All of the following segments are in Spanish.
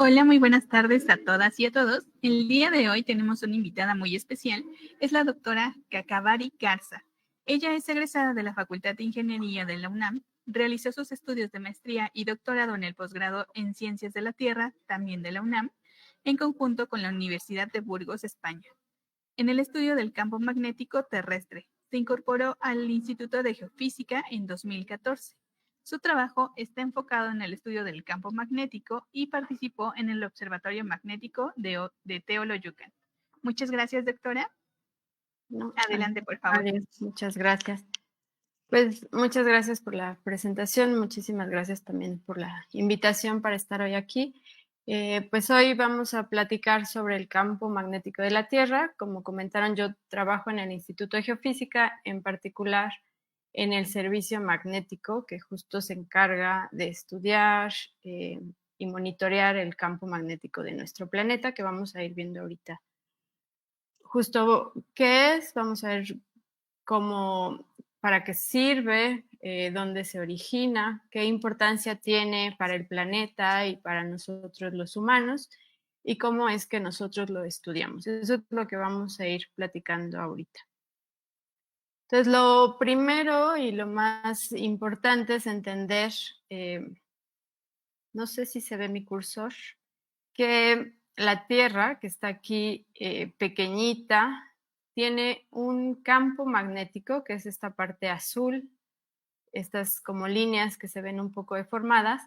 Hola, muy buenas tardes a todas y a todos. El día de hoy tenemos una invitada muy especial, es la doctora Cacavari Garza. Ella es egresada de la Facultad de Ingeniería de la UNAM, realizó sus estudios de maestría y doctorado en el posgrado en Ciencias de la Tierra, también de la UNAM, en conjunto con la Universidad de Burgos, España. En el estudio del campo magnético terrestre, se incorporó al Instituto de Geofísica en 2014. Su trabajo está enfocado en el estudio del campo magnético y participó en el Observatorio Magnético de Teoloyucan. Muchas gracias, doctora. No, Adelante, por favor. Adiós, muchas gracias. Pues muchas gracias por la presentación, muchísimas gracias también por la invitación para estar hoy aquí. Pues hoy vamos a platicar sobre el campo magnético de la Tierra. Como comentaron, yo trabajo en el Instituto de Geofísica, en particular en el servicio magnético, que justo se encarga de estudiar y monitorear el campo magnético de nuestro planeta, que vamos a ir viendo ahorita. Justo, ¿qué es? Vamos a ver cómo, para qué sirve, dónde se origina, qué importancia tiene para el planeta y para nosotros los humanos y cómo es que nosotros lo estudiamos. Eso es lo que vamos a ir platicando ahorita. Entonces, lo primero y lo más importante es entender, no sé si se ve mi cursor, que la Tierra, que está aquí pequeñita, tiene un campo magnético, que es esta parte azul, estas como líneas que se ven un poco deformadas,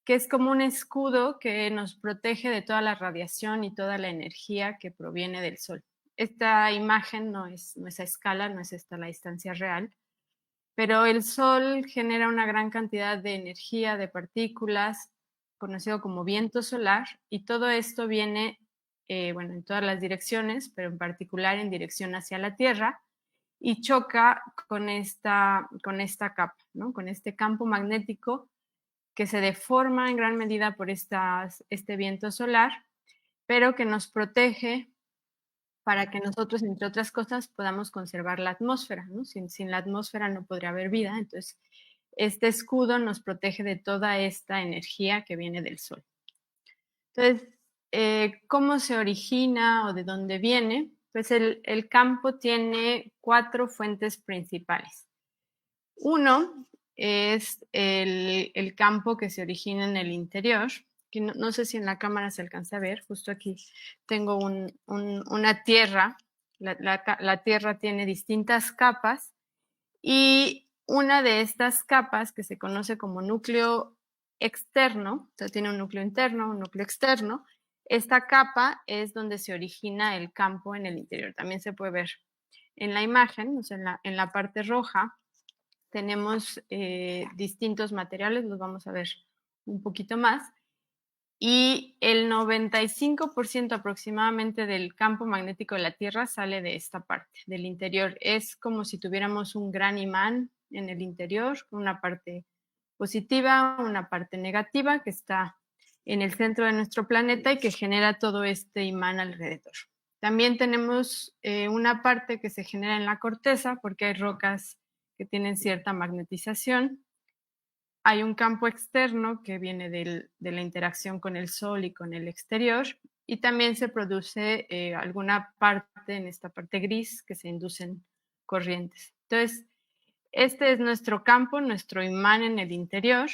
que es como un escudo que nos protege de toda la radiación y toda la energía que proviene del Sol. Esta imagen no es a escala, no es esta la distancia real, pero el Sol genera una gran cantidad de energía, de partículas, conocido como viento solar, y todo esto viene, bueno, en todas las direcciones, pero en particular en dirección hacia la Tierra, y choca con esta capa, ¿no? Con este campo magnético que se deforma en gran medida por este viento solar, pero que nos protege para que nosotros, entre otras cosas, podamos conservar la atmósfera, ¿no? Sin la atmósfera no podría haber vida, entonces este escudo nos protege de toda esta energía que viene del Sol. Entonces, ¿cómo se origina o de dónde viene? Pues el campo tiene 4 fuentes principales. Uno es el campo que se origina en el interior, que no sé si en la cámara se alcanza a ver, justo aquí tengo una tierra, la tierra tiene distintas capas y una de estas capas que se conoce como núcleo externo, o sea, tiene un núcleo interno, un núcleo externo, esta capa es donde se origina el campo en el interior. También se puede ver en la imagen, o sea, en la parte roja, tenemos distintos materiales, los vamos a ver un poquito más, y el 95% aproximadamente del campo magnético de la Tierra sale de esta parte, del interior. Es como si tuviéramos un gran imán en el interior, una parte positiva, una parte negativa que está en el centro de nuestro planeta y que genera todo este imán alrededor. También tenemos una parte que se genera en la corteza porque hay rocas que tienen cierta magnetización. Hay un campo externo que viene de la interacción con el Sol y con el exterior, y también se produce alguna parte, en esta parte gris, que se inducen corrientes. Entonces, este es nuestro campo, nuestro imán en el interior,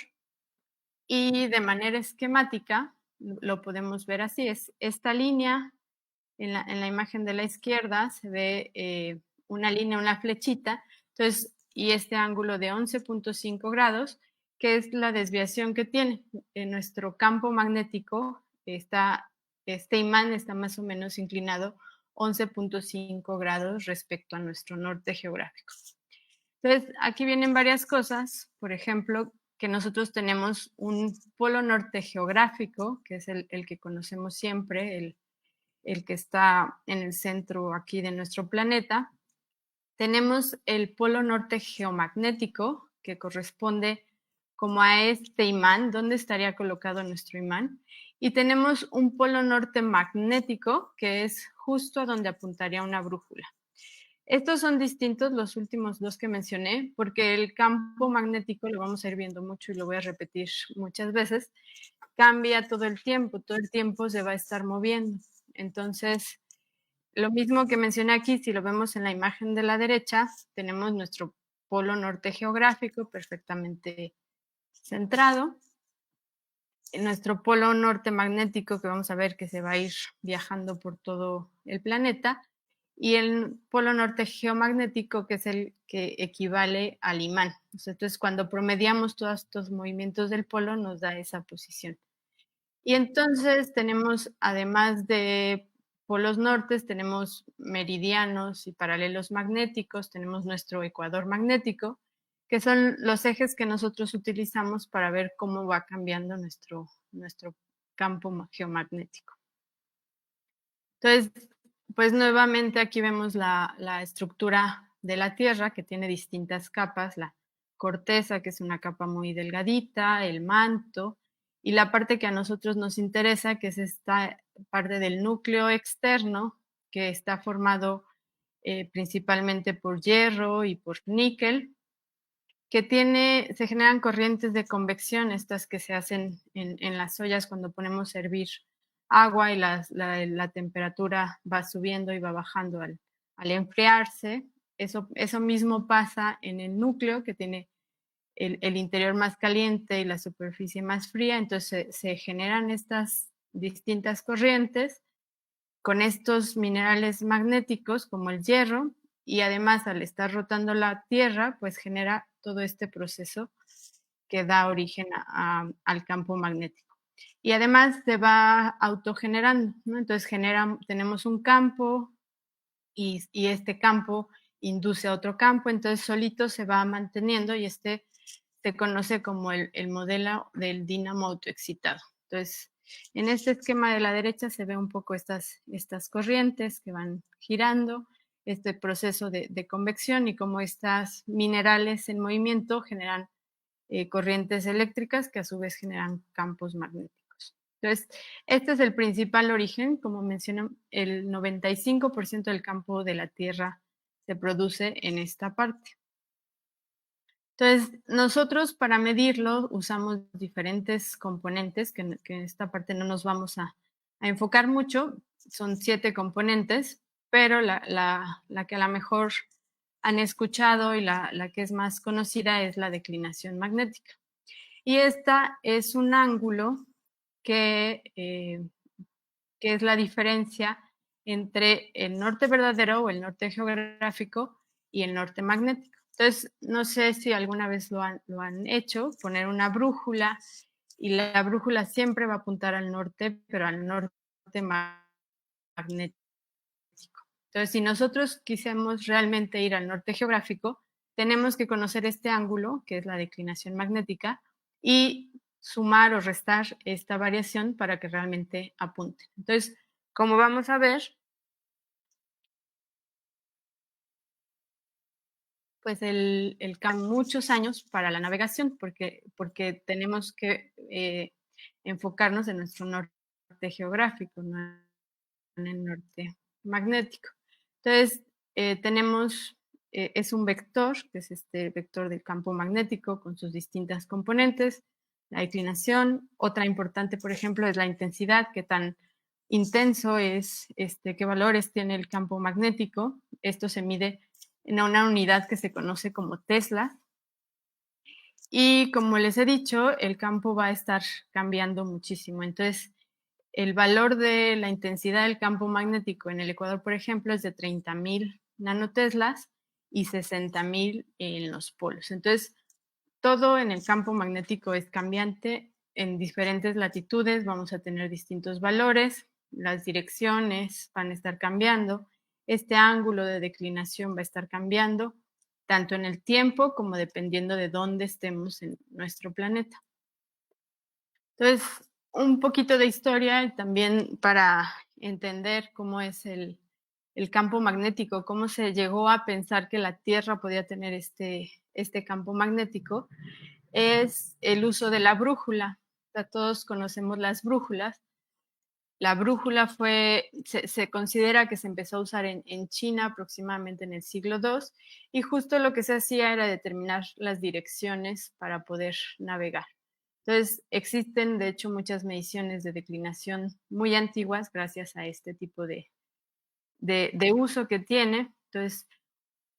y de manera esquemática lo podemos ver así. Es esta línea, en la imagen de la izquierda se ve una línea, una flechita, entonces, y este ángulo de 11.5 grados, que es la desviación que tiene. En nuestro campo magnético, este imán está más o menos inclinado 11.5 grados respecto a nuestro norte geográfico. Entonces, aquí vienen varias cosas, por ejemplo, que nosotros tenemos un polo norte geográfico, que es el que conocemos siempre, el que está en el centro aquí de nuestro planeta. Tenemos el polo norte geomagnético, que corresponde como a este imán, ¿dónde estaría colocado nuestro imán? Y tenemos un polo norte magnético, que es justo a donde apuntaría una brújula. Estos son distintos, los últimos dos que mencioné, porque el campo magnético, lo vamos a ir viendo mucho y lo voy a repetir muchas veces, cambia todo el tiempo se va a estar moviendo. Entonces, lo mismo que mencioné aquí, si lo vemos en la imagen de la derecha, tenemos nuestro polo norte geográfico perfectamente centrado. En nuestro polo norte magnético, que vamos a ver que se va a ir viajando por todo el planeta, y el polo norte geomagnético, que es el que equivale al imán. Entonces, cuando promediamos todos estos movimientos del polo, nos da esa posición. Y entonces tenemos, además de polos nortes, tenemos meridianos y paralelos magnéticos, tenemos nuestro ecuador magnético, que son los ejes que nosotros utilizamos para ver cómo va cambiando nuestro campo geomagnético. Entonces, pues nuevamente aquí vemos la estructura de la Tierra, que tiene distintas capas, la corteza, que es una capa muy delgadita, el manto, y la parte que a nosotros nos interesa, que es esta parte del núcleo externo, que está formado principalmente por hierro y por níquel, que se generan corrientes de convección, estas que se hacen en las ollas cuando ponemos a hervir agua y la temperatura va subiendo y va bajando al enfriarse. Eso mismo pasa en el núcleo, que tiene el interior más caliente y la superficie más fría, entonces se generan estas distintas corrientes con estos minerales magnéticos como el hierro, y además al estar rotando la Tierra, pues genera todo este proceso que da origen al campo magnético. Y además se va autogenerando, ¿no? Entonces tenemos un campo y este campo induce a otro campo, entonces solito se va manteniendo y este se conoce como el modelo del dínamo autoexcitado. Entonces, en este esquema de la derecha se ve un poco estas corrientes que van girando, este proceso de convección y cómo estos minerales en movimiento generan corrientes eléctricas que a su vez generan campos magnéticos. Entonces, este es el principal origen, como mencioné, el 95% del campo de la Tierra se produce en esta parte. Entonces, nosotros para medirlo usamos diferentes componentes, que en esta parte no nos vamos a enfocar mucho, son 7 componentes, pero la que a lo mejor han escuchado y la que es más conocida es la declinación magnética. Y esta es un ángulo que es la diferencia entre el norte verdadero o el norte geográfico y el norte magnético. Entonces, no sé si alguna vez lo han hecho, poner una brújula y la brújula siempre va a apuntar al norte, pero al norte magnético. Entonces, si nosotros quisiéramos realmente ir al norte geográfico, tenemos que conocer este ángulo, que es la declinación magnética, y sumar o restar esta variación para que realmente apunte. Entonces, como vamos a ver, pues el muchos años para la navegación, porque tenemos que enfocarnos en nuestro norte geográfico, no en el norte magnético. Entonces, tenemos, es un vector, que es este vector del campo magnético con sus distintas componentes, la inclinación. Otra importante, por ejemplo, es la intensidad, qué tan intenso es, qué valores tiene el campo magnético. Esto se mide en una unidad que se conoce como Tesla. Y como les he dicho, el campo va a estar cambiando muchísimo. Entonces, el valor de la intensidad del campo magnético en el Ecuador, por ejemplo, es de 30.000 nanoteslas y 60.000 en los polos. Entonces, todo en el campo magnético es cambiante. En diferentes latitudes vamos a tener distintos valores, las direcciones van a estar cambiando, este ángulo de declinación va a estar cambiando, tanto en el tiempo como dependiendo de dónde estemos en nuestro planeta. Entonces, un poquito de historia también para entender cómo es el campo magnético, cómo se llegó a pensar que la Tierra podía tener este campo magnético, es el uso de la brújula. O sea, todos conocemos las brújulas. La brújula se considera que se empezó a usar en China aproximadamente en el siglo II, y justo lo que se hacía era determinar las direcciones para poder navegar. Entonces, existen de hecho muchas mediciones de declinación muy antiguas gracias a este tipo de uso que tiene. Entonces,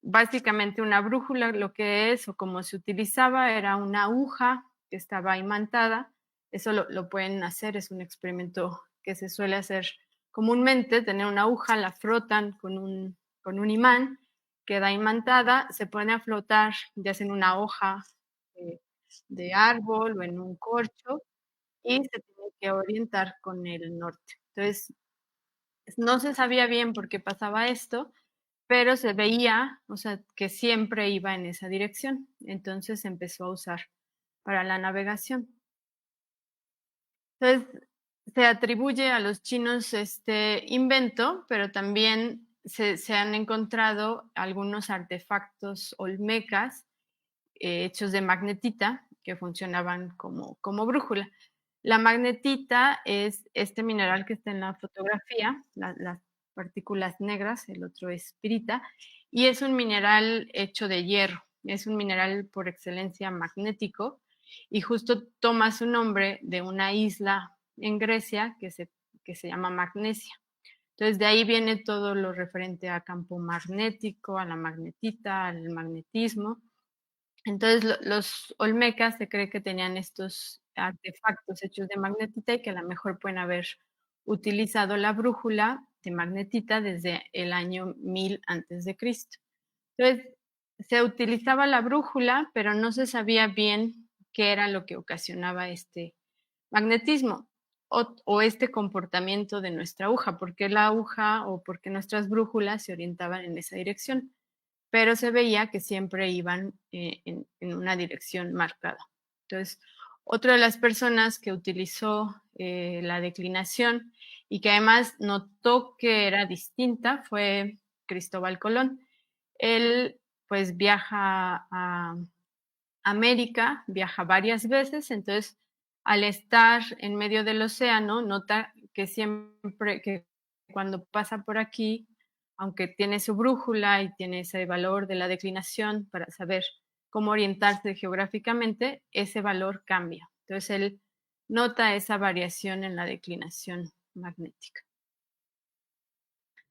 básicamente una brújula lo que es o cómo se utilizaba era una aguja que estaba imantada. Eso lo pueden hacer, es un experimento que se suele hacer comúnmente, tener una aguja, la frotan con un imán, queda imantada, se pone a flotar ya sea en una hoja de, de árbol o en un corcho y se tiene que orientar con el norte. Entonces, no se sabía bien por qué pasaba esto, pero se veía, o sea, que siempre iba en esa dirección. Entonces se empezó a usar para la navegación. Entonces, se atribuye a los chinos este invento, pero también se han encontrado algunos artefactos olmecas hechos de magnetita que funcionaban como brújula. La magnetita es este mineral que está en la fotografía, las partículas negras, el otro es pirita, y es un mineral hecho de hierro, es un mineral por excelencia magnético y justo toma su nombre de una isla en Grecia que se llama Magnesia. Entonces de ahí viene todo lo referente a campo magnético, a la magnetita, al magnetismo. Entonces, los olmecas se cree que tenían estos artefactos hechos de magnetita y que a lo mejor pueden haber utilizado la brújula de magnetita desde el año 1000 antes de Cristo. Entonces, se utilizaba la brújula, pero no se sabía bien qué era lo que ocasionaba este magnetismo o este comportamiento de nuestra aguja, por qué la aguja o por qué nuestras brújulas se orientaban en esa dirección, pero se veía que siempre iban en una dirección marcada. Entonces, otra de las personas que utilizó la declinación y que además notó que era distinta fue Cristóbal Colón. Él pues viaja a América, viaja varias veces, entonces al estar en medio del océano, nota que siempre, que cuando pasa por aquí, aunque tiene su brújula y tiene ese valor de la declinación para saber cómo orientarse geográficamente, ese valor cambia. Entonces él nota esa variación en la declinación magnética.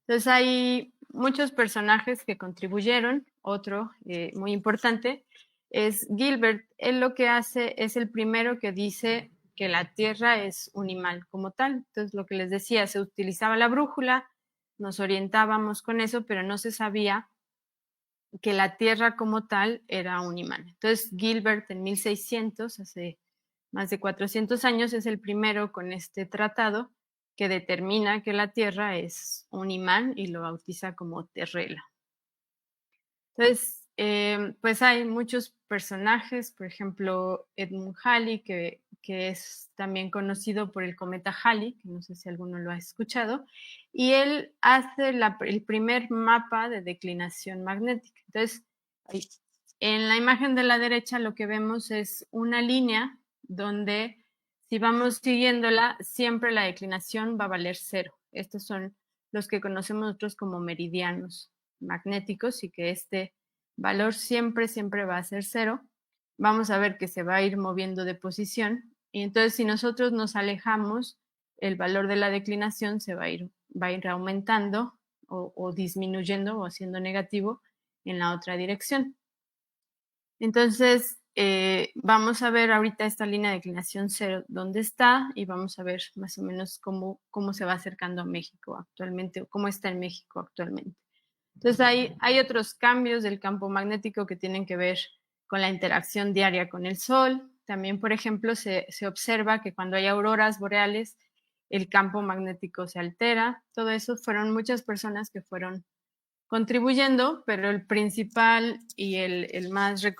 Entonces hay muchos personajes que contribuyeron. Otro muy importante es Gilbert. Él lo que hace es el primero que dice que la Tierra es un imán como tal. Entonces lo que les decía, se utilizaba la brújula, nos orientábamos con eso, pero no se sabía que la Tierra como tal era un imán. Entonces Gilbert en 1600, hace más de 400 años, es el primero con este tratado que determina que la Tierra es un imán y lo bautiza como Terrela. Entonces, pues hay muchos personajes, por ejemplo, Edmund Halley, que es también conocido por el cometa Halley, que no sé si alguno lo ha escuchado, y él hace el primer mapa de declinación magnética. Entonces, en la imagen de la derecha lo que vemos es una línea donde si vamos siguiéndola, siempre la declinación va a valer 0. Estos son los que conocemos nosotros como meridianos magnéticos y que este valor siempre, siempre va a ser 0. Vamos a ver que se va a ir moviendo de posición y entonces si nosotros nos alejamos, el valor de la declinación va a ir aumentando o disminuyendo o siendo negativo en la otra dirección. Entonces, vamos a ver ahorita esta línea de declinación 0, dónde está, y vamos a ver más o menos cómo se va acercando a México actualmente, o cómo está en México actualmente. Entonces, hay otros cambios del campo magnético que tienen que ver con la interacción diaria con el Sol. También, por ejemplo, se observa que cuando hay auroras boreales, el campo magnético se altera. Todo eso fueron muchas personas que fueron contribuyendo, pero el principal y el más se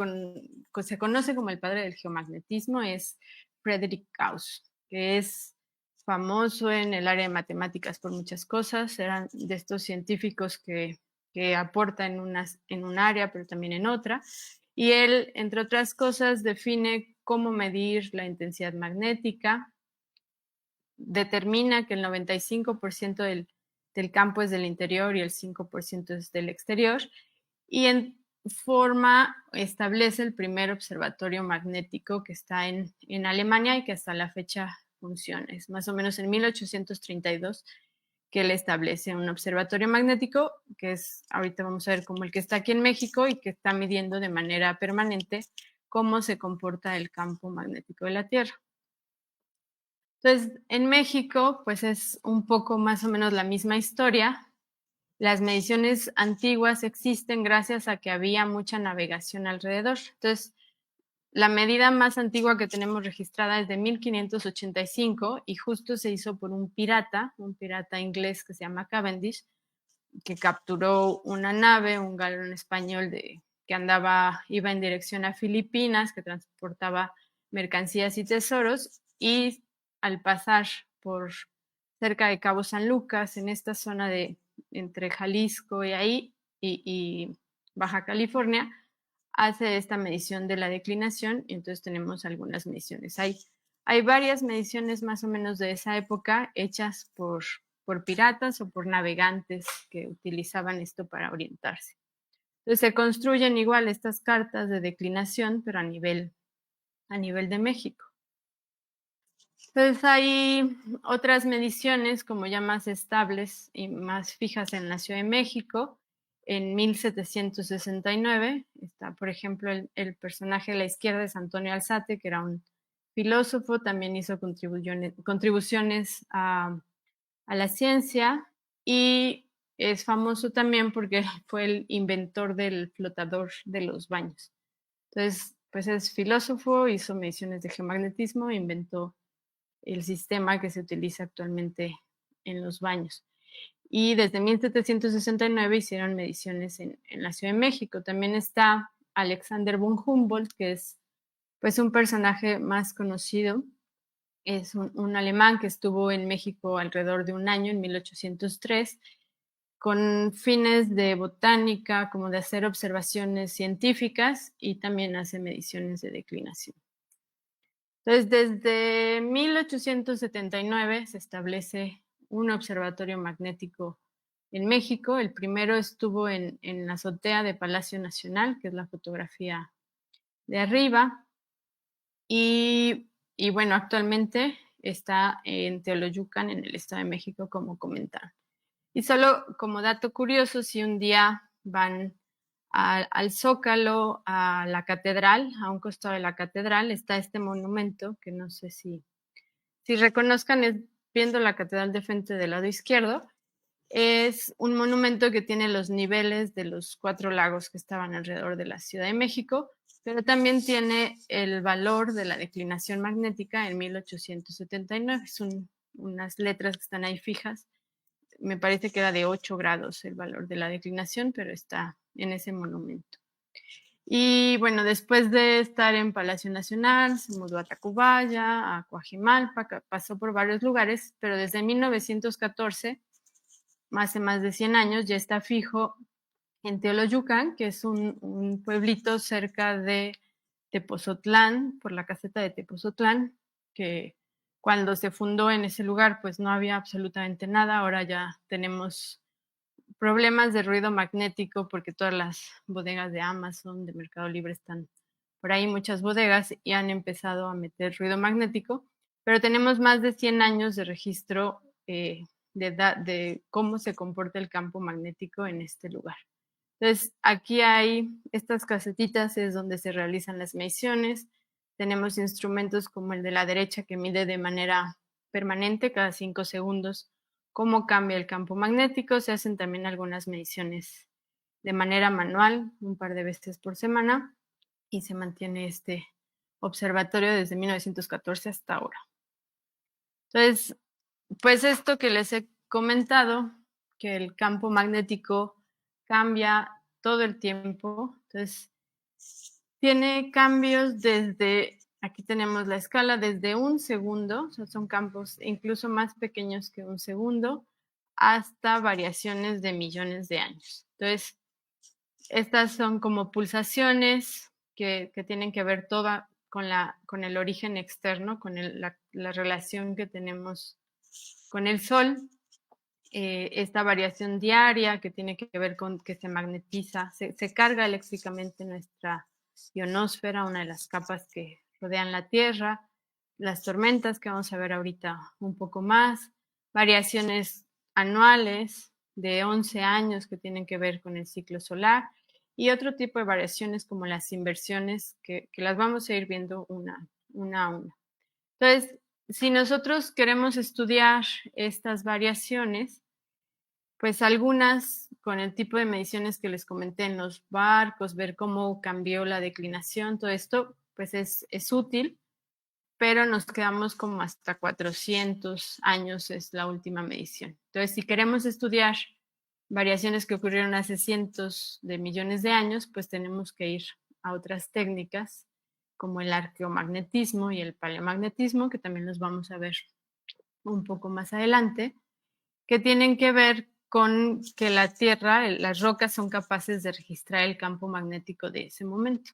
conoce como el padre del geomagnetismo es Friedrich Gauss, que es famoso en el área de matemáticas por muchas cosas. Eran de estos científicos que aportan en un área, pero también en otra. Y él, entre otras cosas, define cómo medir la intensidad magnética, determina que el 95% del campo es del interior y el 5% es del exterior. Y establece el primer observatorio magnético que está en Alemania y que hasta la fecha funciona. Es más o menos en 1832 que él establece un observatorio magnético, que es, ahorita vamos a ver, como el que está aquí en México y que está midiendo de manera permanente cómo se comporta el campo magnético de la Tierra. Entonces, en México, pues es un poco más o menos la misma historia. Las mediciones antiguas existen gracias a que había mucha navegación alrededor. Entonces, la medida más antigua que tenemos registrada es de 1585 y justo se hizo por un pirata inglés que se llama Cavendish, que capturó una nave, un galón español que iba en dirección a Filipinas, que transportaba mercancías y tesoros, y al pasar por cerca de Cabo San Lucas, en esta zona de entre Jalisco y ahí, y Baja California, hace esta medición de la declinación, y entonces tenemos algunas mediciones. Hay varias mediciones más o menos de esa época hechas por piratas o por navegantes que utilizaban esto para orientarse. Entonces se construyen igual estas cartas de declinación, pero a nivel de México. Entonces hay otras mediciones como ya más estables y más fijas en la Ciudad de México. En 1769 está, por ejemplo, el personaje de la izquierda es Antonio Alzate, que era un filósofo, también hizo contribuciones a la ciencia y es famoso también porque fue el inventor del flotador de los baños. Entonces, pues es filósofo, hizo mediciones de geomagnetismo, inventó el sistema que se utiliza actualmente en los baños. Y desde 1769 hicieron mediciones en la Ciudad de México. También está Alexander von Humboldt, que es pues un personaje más conocido. Es un alemán que estuvo en México alrededor de un año, en 1803, con fines de botánica, como de hacer observaciones científicas y también hace mediciones de declinación. Entonces, desde 1879 se establece un observatorio magnético en México. El primero estuvo en la azotea de Palacio Nacional, que es la fotografía de arriba. Y bueno, actualmente está en Teoloyucan, en el Estado de México, como comentaron. Y solo como dato curioso, si un día van al Zócalo, a la catedral, a un costado de la catedral, está este monumento, que no sé si reconozcan, es viendo la catedral de frente del lado izquierdo. Es un monumento que tiene los niveles de los 4 lagos que estaban alrededor de la Ciudad de México, pero también tiene el valor de la declinación magnética en 1879. Son unas letras que están ahí fijas. Me parece que era de 8 grados el valor de la declinación, pero está en ese monumento. Y bueno, después de estar en Palacio Nacional, se mudó a Tacubaya, a Coajimalpa, pasó por varios lugares, pero desde 1914, hace más de 100 años, ya está fijo en Teoloyucan, que es un pueblito cerca de Tepozotlán, por la caseta de Tepozotlán, que cuando se fundó en ese lugar, pues no había absolutamente nada. Ahora ya tenemos problemas de ruido magnético porque todas las bodegas de Amazon, de Mercado Libre están por ahí, muchas bodegas, y han empezado a meter ruido magnético, pero tenemos más de 100 años de registro de cómo se comporta el campo magnético en este lugar. Entonces, aquí hay estas casetitas, es donde se realizan las mediciones. Tenemos instrumentos como el de la derecha que mide de manera permanente cada 5 segundos cómo cambia el campo magnético. Se hacen también algunas mediciones de manera manual, un par de veces por semana, y se mantiene este observatorio desde 1914 hasta ahora. Entonces, pues esto que les he comentado, que el campo magnético cambia todo el tiempo. Entonces, tiene cambios desde, aquí tenemos la escala, desde un segundo, o sea, son campos incluso más pequeños que un segundo, hasta variaciones de millones de años. Entonces, estas son como pulsaciones que tienen que ver toda con el origen externo, con la relación que tenemos con el Sol. esta variación diaria que tiene que ver con que se magnetiza, se carga eléctricamente nuestra ionosfera, una de las capas que rodean la Tierra, las tormentas que vamos a ver ahorita un poco más, variaciones anuales de 11 años que tienen que ver con el ciclo solar y otro tipo de variaciones como las inversiones que las vamos a ir viendo una a una. Entonces, si nosotros queremos estudiar estas variaciones, pues algunas con el tipo de mediciones que les comenté en los barcos, ver cómo cambió la declinación, todo esto, pues es útil, pero nos quedamos como hasta 400 años es la última medición. Entonces, si queremos estudiar variaciones que ocurrieron hace cientos de millones de años, pues tenemos que ir a otras técnicas como el arqueomagnetismo y el paleomagnetismo, que también los vamos a ver un poco más adelante, que tienen que ver con que la Tierra, las rocas son capaces de registrar el campo magnético de ese momento.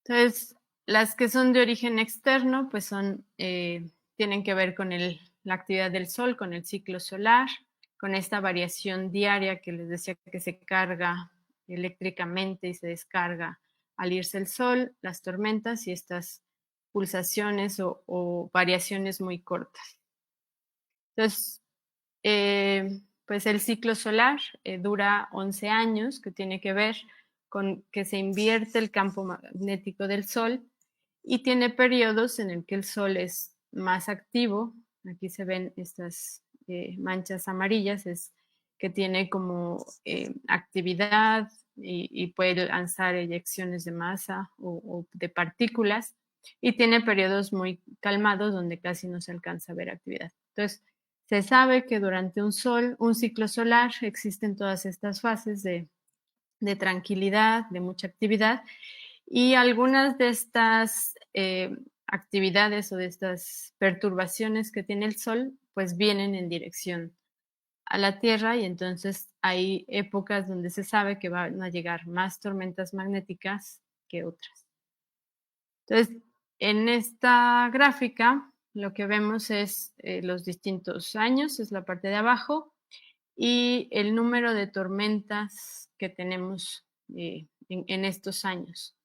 Entonces, las que son de origen externo, pues tienen que ver con la actividad del Sol, con el ciclo solar, con esta variación diaria que les decía que se carga eléctricamente y se descarga al irse el Sol, las tormentas y estas pulsaciones o variaciones muy cortas. Entonces, pues el ciclo solar dura 11 años, que tiene que ver con que se invierte el campo magnético del Sol y tiene periodos en el que el Sol es más activo. Aquí se ven estas manchas amarillas, es que tiene como actividad y puede lanzar eyecciones de masa o de partículas y tiene periodos muy calmados donde casi no se alcanza a ver actividad. Entonces, se sabe que durante un ciclo solar, existen todas estas fases de tranquilidad, de mucha actividad, y algunas de estas actividades o de estas perturbaciones que tiene el Sol, pues vienen en dirección a la Tierra y entonces hay épocas donde se sabe que van a llegar más tormentas magnéticas que otras. Entonces, en esta gráfica lo que vemos es los distintos años, es la parte de abajo, y el número de tormentas que tenemos en estos años.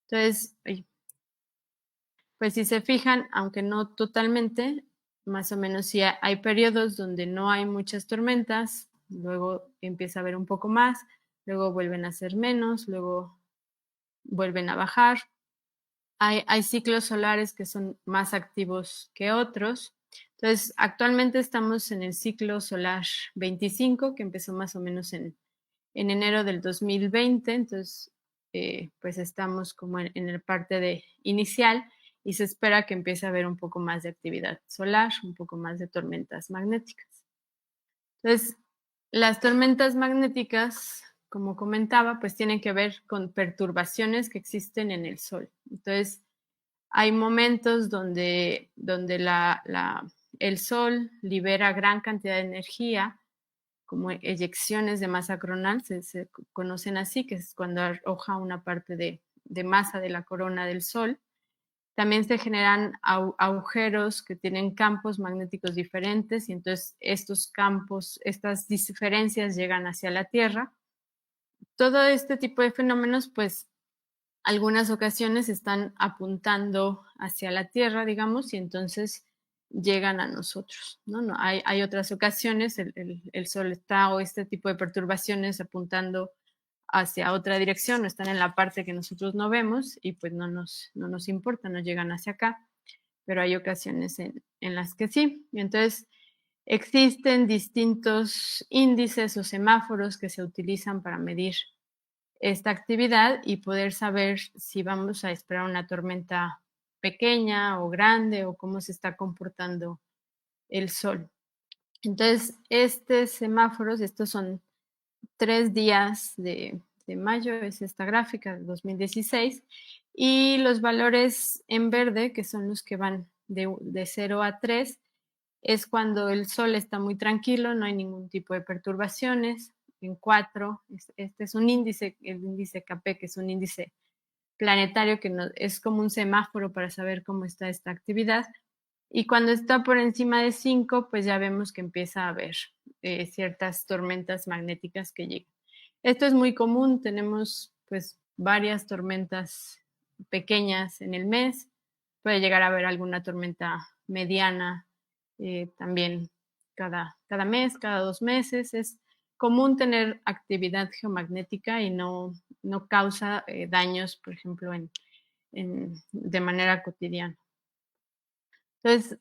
Entonces, pues si se fijan, aunque no totalmente, más o menos sí hay periodos donde no hay muchas tormentas, luego empieza a haber un poco más, luego vuelven a ser menos, luego vuelven a bajar. Hay ciclos solares que son más activos que otros. Entonces, actualmente estamos en el ciclo solar 25, que empezó más o menos en enero del 2020. Entonces, pues estamos como en el parte de inicial y se espera que empiece a haber un poco más de actividad solar, un poco más de tormentas magnéticas. Entonces, las tormentas magnéticas, como comentaba, pues tienen que ver con perturbaciones que existen en el Sol. Entonces, hay momentos donde el Sol libera gran cantidad de energía, como eyecciones de masa coronal, se conocen así, que es cuando arroja una parte de masa de la corona del Sol. También se generan agujeros que tienen campos magnéticos diferentes y entonces estos campos, estas diferencias llegan hacia la Tierra. Todo este tipo de fenómenos, pues algunas ocasiones están apuntando hacia la Tierra, digamos, y entonces llegan a nosotros, ¿no? Hay otras ocasiones, el Sol está o este tipo de perturbaciones apuntando hacia otra dirección, no están en la parte que nosotros no vemos y pues no nos importa, no llegan hacia acá, pero hay ocasiones en las que sí. Y entonces existen distintos índices o semáforos que se utilizan para medir esta actividad y poder saber si vamos a esperar una tormenta pequeña o grande o cómo se está comportando el Sol. Entonces, semáforos, estos son 3 días de mayo, es esta gráfica de 2016, y los valores en verde, que son los que van de 0 a 3, es cuando el Sol está muy tranquilo, no hay ningún tipo de perturbaciones. En 4, este es un índice, el índice KP, que es un índice planetario que es como un semáforo para saber cómo está esta actividad. Y cuando está por encima de 5, pues ya vemos que empieza a haber ciertas tormentas magnéticas que llegan. Esto es muy común, tenemos pues varias tormentas pequeñas en el mes, puede llegar a haber alguna tormenta mediana también cada mes, cada 2 meses. Es común tener actividad geomagnética y no causa daños, por ejemplo, de manera cotidiana. Entonces,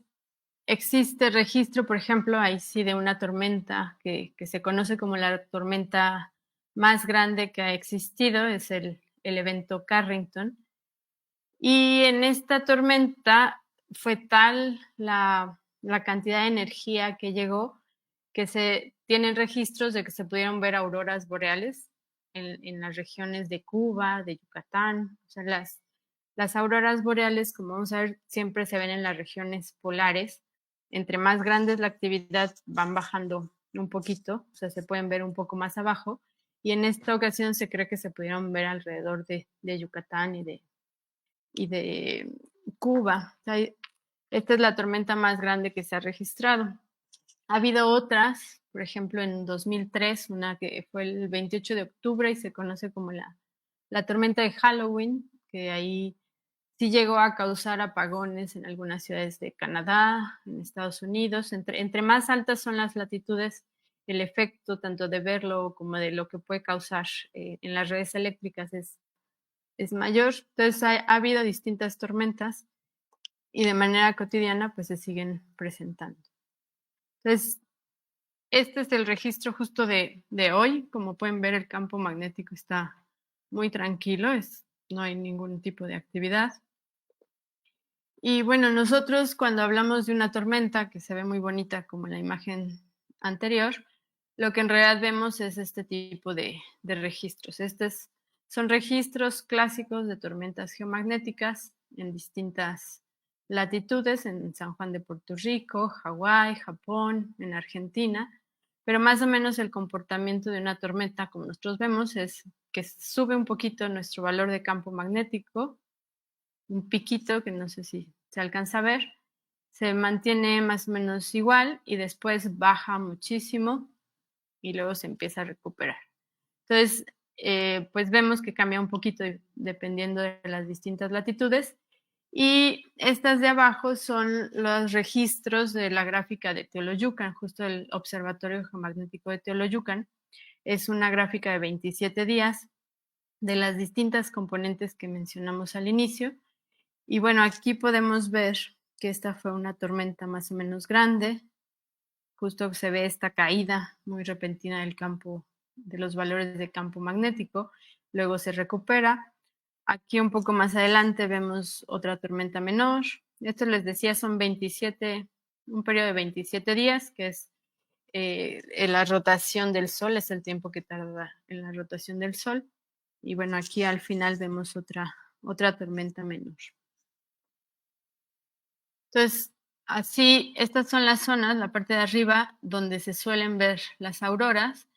existe registro, por ejemplo, ahí sí, de una tormenta que se conoce como la tormenta más grande que ha existido, es el evento Carrington. Y en esta tormenta fue tal la cantidad de energía que llegó que se tienen registros de que se pudieron ver auroras boreales en las regiones de Cuba, de Yucatán. O sea, las auroras boreales, como vamos a ver, siempre se ven en las regiones polares. Entre más grande es la actividad, van bajando un poquito, o sea, se pueden ver un poco más abajo. Y en esta ocasión se cree que se pudieron ver alrededor de Yucatán y de Cuba. O sea, esta es la tormenta más grande que se ha registrado. Ha habido otras, por ejemplo, en 2003, una que fue el 28 de octubre y se conoce como la tormenta de Halloween, que ahí sí llegó a causar apagones en algunas ciudades de Canadá, en Estados Unidos. Entre más altas son las latitudes, el efecto tanto de verlo como de lo que puede causar en las redes eléctricas es mayor. Entonces ha habido distintas tormentas y de manera cotidiana pues se siguen presentando. Entonces, este es el registro justo de hoy. Como pueden ver, el campo magnético está muy tranquilo, no hay ningún tipo de actividad. Y bueno, nosotros cuando hablamos de una tormenta, que se ve muy bonita como en la imagen anterior, lo que en realidad vemos es este tipo de registros. Son registros clásicos de tormentas geomagnéticas en distintas latitudes, en San Juan de Puerto Rico, Hawái, Japón, en Argentina, pero más o menos el comportamiento de una tormenta, como nosotros vemos, es que sube un poquito nuestro valor de campo magnético, un piquito que no sé si se alcanza a ver, se mantiene más o menos igual y después baja muchísimo y luego se empieza a recuperar. Entonces, pues vemos que cambia un poquito dependiendo de las distintas latitudes. Y estas de abajo son los registros de la gráfica de Teoloyucan, justo el Observatorio Geomagnético de Teoloyucan. Es una gráfica de 27 días de las distintas componentes que mencionamos al inicio. Y bueno, aquí podemos ver que esta fue una tormenta más o menos grande. Justo se ve esta caída muy repentina del campo, de los valores de campo magnético. Luego se recupera. Aquí un poco más adelante vemos otra tormenta menor. Esto les decía son 27, un periodo de 27 días, que es la rotación del Sol, es el tiempo que tarda en la rotación del Sol. Y bueno, aquí al final vemos otra tormenta menor. Entonces, así, estas son las zonas, la parte de arriba, donde se suelen ver las auroras.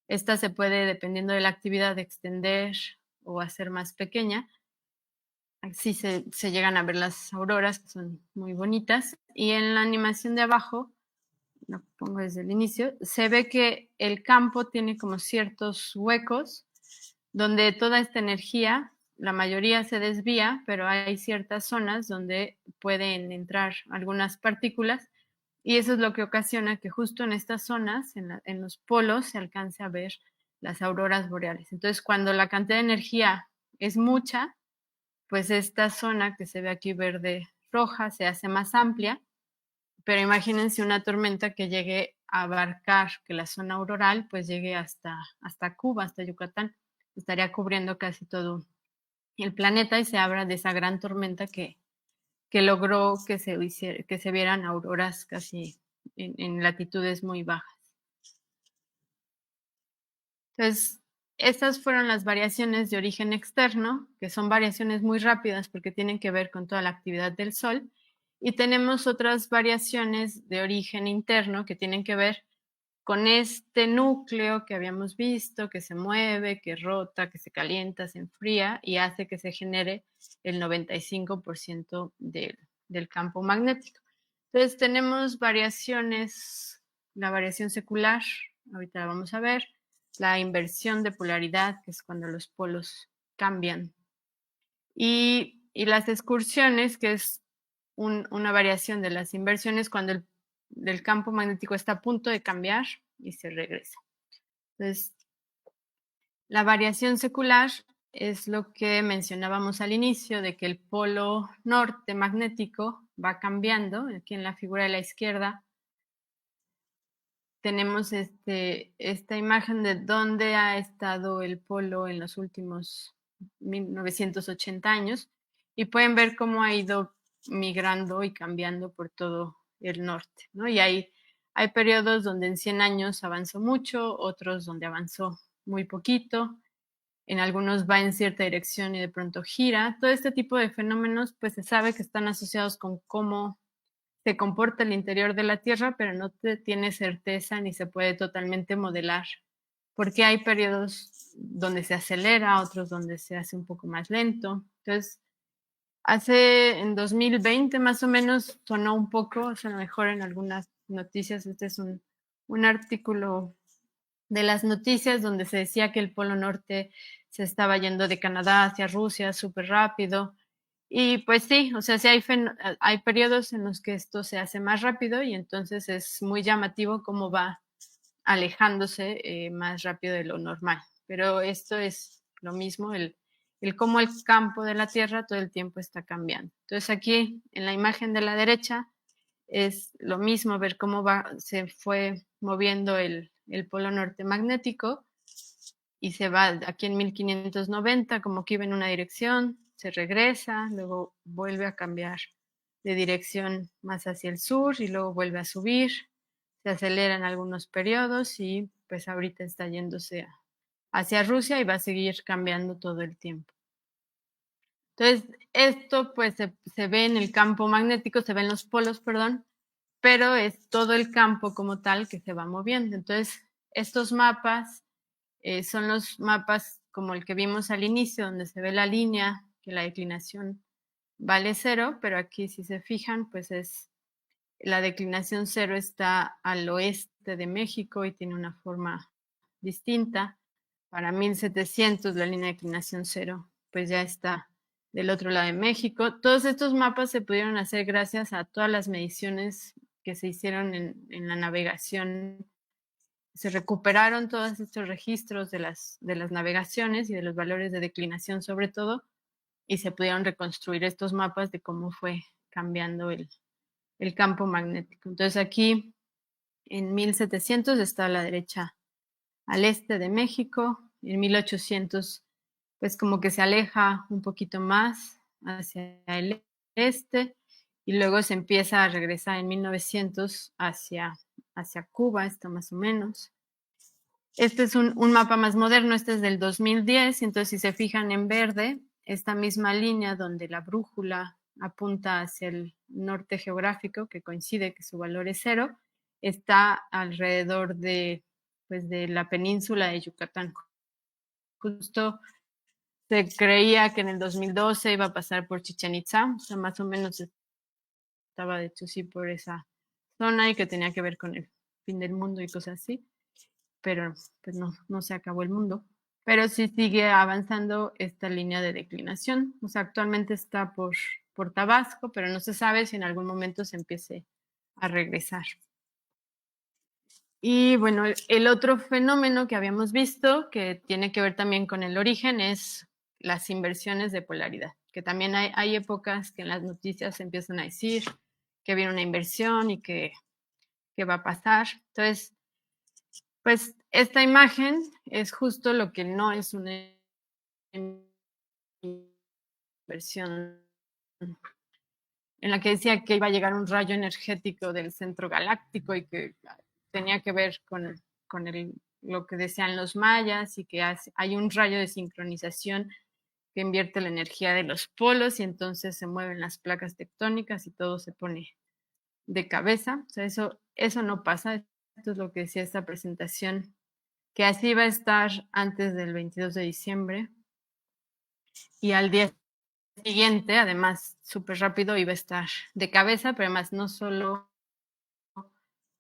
Esta se puede, dependiendo de la actividad, extender o hacer más pequeña. Así se llegan a ver las auroras, que son muy bonitas. Y en la animación de abajo, lo pongo desde el inicio, se ve que el campo tiene como ciertos huecos donde toda esta energía, la mayoría se desvía, pero hay ciertas zonas donde pueden entrar algunas partículas y eso es lo que ocasiona que justo en estas zonas, en los polos, se alcance a ver las auroras boreales. Entonces, cuando la cantidad de energía es mucha, pues esta zona que se ve aquí verde roja se hace más amplia, pero imagínense una tormenta que llegue a abarcar, que la zona auroral pues llegue hasta Cuba, hasta Yucatán, estaría cubriendo casi todo el planeta y se habla de esa gran tormenta que logró que se vieran auroras casi en latitudes muy bajas. Entonces, estas fueron las variaciones de origen externo, que son variaciones muy rápidas porque tienen que ver con toda la actividad del Sol. Y tenemos otras variaciones de origen interno que tienen que ver con este núcleo que habíamos visto, que se mueve, que rota, que se calienta, se enfría y hace que se genere el 95% del campo magnético. Entonces tenemos variaciones, la variación secular, ahorita la vamos a ver, la inversión de polaridad, que es cuando los polos cambian, y las excursiones, que es una variación de las inversiones cuando el campo magnético está a punto de cambiar y se regresa. Entonces, la variación secular es lo que mencionábamos al inicio, de que el polo norte magnético va cambiando. Aquí en la figura de la izquierda tenemos esta imagen de dónde ha estado el polo en los últimos 1980 años y pueden ver cómo ha ido migrando y cambiando por todo el norte, ¿no? Y hay periodos donde en 100 años avanzó mucho, otros donde avanzó muy poquito, en algunos va en cierta dirección y de pronto gira. Todo este tipo de fenómenos pues se sabe que están asociados con cómo se comporta el interior de la Tierra, pero no te tiene certeza ni se puede totalmente modelar, porque hay periodos donde se acelera, otros donde se hace un poco más lento. Entonces, en 2020 más o menos sonó un poco, o sea, a lo mejor en algunas noticias, este es un artículo de las noticias donde se decía que el Polo Norte se estaba yendo de Canadá hacia Rusia súper rápido. Y pues sí, o sea, sí hay periodos en los que esto se hace más rápido y entonces es muy llamativo cómo va alejándose más rápido de lo normal. Pero esto es lo mismo, el cómo el campo de la Tierra todo el tiempo está cambiando. Entonces aquí en la imagen de la derecha es lo mismo, ver cómo se fue moviendo el polo norte magnético y se va aquí en 1590, como que iba en una dirección, se regresa, luego vuelve a cambiar de dirección más hacia el sur y luego vuelve a subir, se acelera en algunos periodos y pues ahorita está yéndose hacia Rusia y va a seguir cambiando todo el tiempo. Entonces, esto pues se ve en el campo magnético, se ve en los polos, perdón, pero es todo el campo como tal que se va moviendo. Entonces, estos mapas son los mapas como el que vimos al inicio, donde se ve la línea, que la declinación vale 0, pero aquí si se fijan, pues la declinación 0 está al oeste de México y tiene una forma distinta. Para 1700 la línea de declinación 0 pues ya está del otro lado de México. Todos estos mapas se pudieron hacer gracias a todas las mediciones que se hicieron en la navegación. Se recuperaron todos estos registros de las navegaciones y de los valores de declinación sobre todo, y se pudieron reconstruir estos mapas de cómo fue cambiando el campo magnético. Entonces aquí en 1700 está a la derecha al este de México, en 1800 pues como que se aleja un poquito más hacia el este y luego se empieza a regresar en 1900 hacia Cuba, está más o menos. Este es un mapa más moderno, este es del 2010, entonces si se fijan en verde, esta misma línea donde la brújula apunta hacia el norte geográfico, que coincide que su valor es 0, está alrededor pues, de la península de Yucatán. Justo se creía que en el 2012 iba a pasar por Chichén Itzá, o sea, más o menos estaba de hecho sí por esa zona y que tenía que ver con el fin del mundo y cosas así, pero pues no se acabó el mundo. Pero sí sigue avanzando esta línea de declinación. O sea, actualmente está por Tabasco, pero no se sabe si en algún momento se empiece a regresar. Y bueno, el otro fenómeno que habíamos visto, que tiene que ver también con el origen, es las inversiones de polaridad, que también hay épocas que en las noticias se empiezan a decir que viene una inversión y que va a pasar. Entonces, pues esta imagen es justo lo que no es una inversión, en la que decía que iba a llegar un rayo energético del centro galáctico y que tenía que ver con lo que decían los mayas y que hay un rayo de sincronización que invierte la energía de los polos y entonces se mueven las placas tectónicas y todo se pone de cabeza. O sea, eso no pasa. Esto es lo que decía esta presentación, que así va a estar antes del 22 de diciembre y al día siguiente, además súper rápido, iba a estar de cabeza, pero además no solo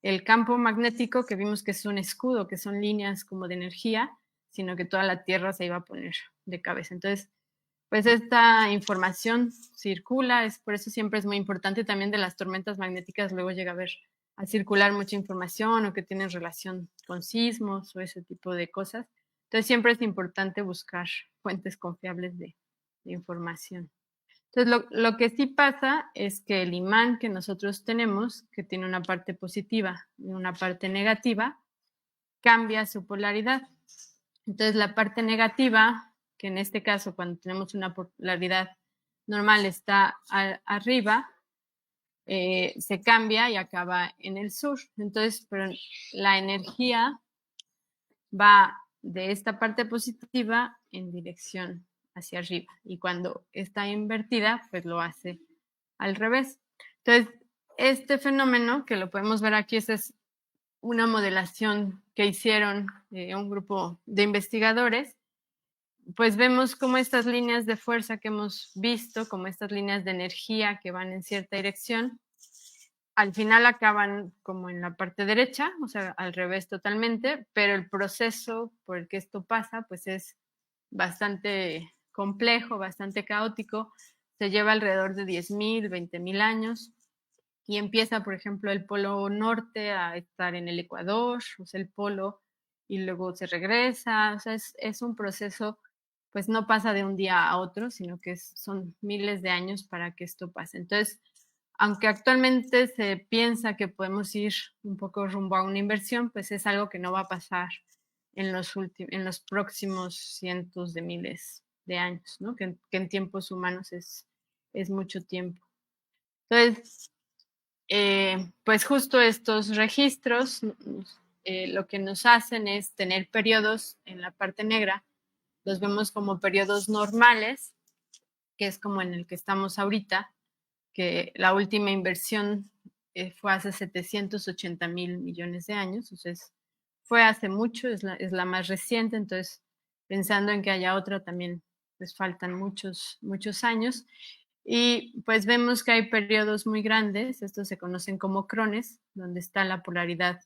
el campo magnético, que vimos que es un escudo, que son líneas como de energía, sino que toda la Tierra se iba a poner de cabeza. Entonces, pues esta información circula, es por eso siempre es muy importante también de las tormentas magnéticas, luego llega a circular mucha información o que tienen relación con sismos o ese tipo de cosas. Entonces siempre es importante buscar fuentes confiables de información. Entonces lo que sí pasa es que el imán que nosotros tenemos, que tiene una parte positiva y una parte negativa, cambia su polaridad. Entonces la parte negativa, que en este caso cuando tenemos una polaridad normal está arriba, se cambia y acaba en el sur. Entonces, pero la energía va de esta parte positiva en dirección hacia arriba. Y cuando está invertida, pues lo hace al revés. Entonces, este fenómeno, que lo podemos ver aquí, es una modelación que hicieron un grupo de investigadores, pues vemos como estas líneas de fuerza que hemos visto, como estas líneas de energía que van en cierta dirección, al final acaban como en la parte derecha, o sea, al revés totalmente, pero el proceso por el que esto pasa, pues es bastante complejo, bastante caótico, se lleva alrededor de 10.000, 20.000 años y empieza, por ejemplo, el polo norte a estar en el Ecuador, o sea, el polo, y luego se regresa, o sea, es un proceso, pues no pasa de un día a otro, sino que son miles de años para que esto pase. Entonces, aunque actualmente se piensa que podemos ir un poco rumbo a una inversión, pues es algo que no va a pasar en los próximos cientos de miles de años, ¿no? Que en tiempos humanos es mucho tiempo. Entonces, pues justo estos registros lo que nos hacen es tener periodos en la parte negra, los vemos como periodos normales, que es como en el que estamos ahorita, que la última inversión fue hace 780.000 millones de años, entonces fue hace mucho, es la más reciente, entonces pensando en que haya otra también pues faltan muchos, muchos años. Y pues vemos que hay periodos muy grandes, estos se conocen como crones, donde está la polaridad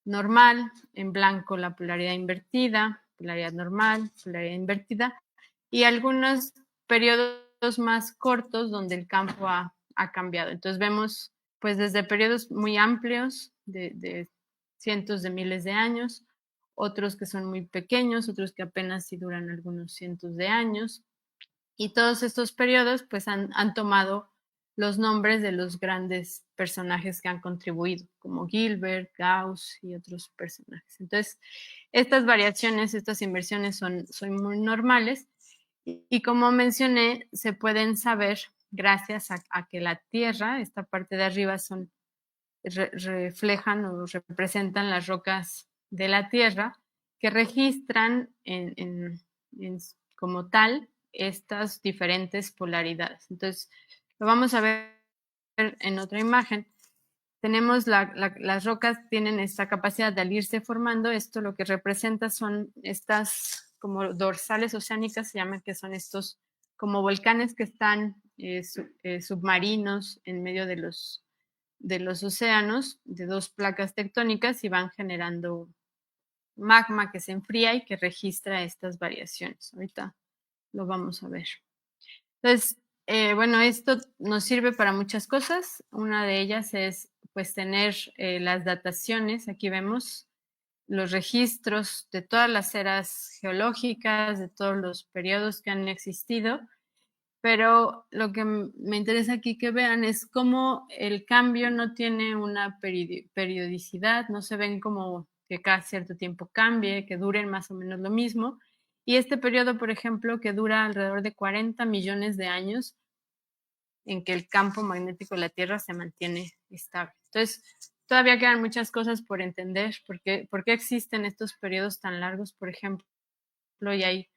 normal, en blanco la polaridad invertida, polaridad normal, polaridad invertida, y algunos periodos más cortos donde el campo ha cambiado. Entonces vemos pues desde periodos muy amplios de cientos de miles de años, otros que son muy pequeños, otros que apenas si duran algunos cientos de años, y todos estos periodos pues han tomado los nombres de los grandes personajes que han contribuido, como Gilbert, Gauss y otros personajes. Entonces, estas variaciones, estas inversiones son muy normales y como mencioné, se pueden saber gracias a que la Tierra, esta parte de arriba, reflejan o representan las rocas de la Tierra que registran como tal estas diferentes polaridades. Entonces, lo vamos a ver en otra imagen. Tenemos las rocas tienen esta capacidad de al irse formando, esto lo que representa son estas como dorsales oceánicas, se llaman, que son estos como volcanes que están submarinos en medio de los océanos, de dos placas tectónicas, y van generando magma que se enfría y que registra estas variaciones. Ahorita lo vamos a ver. Entonces, bueno, esto nos sirve para muchas cosas. Una de ellas es pues tener las dataciones. Aquí vemos los registros de todas las eras geológicas, de todos los periodos que han existido, pero lo que me interesa aquí que vean es cómo el cambio no tiene una periodicidad, no se ven como que cada cierto tiempo cambie, que duren más o menos lo mismo. Y este periodo, por ejemplo, que dura alrededor de 40 millones de años, en que el campo magnético de la Tierra se mantiene estable. Entonces, todavía quedan muchas cosas por entender, por qué existen estos periodos tan largos, por ejemplo, y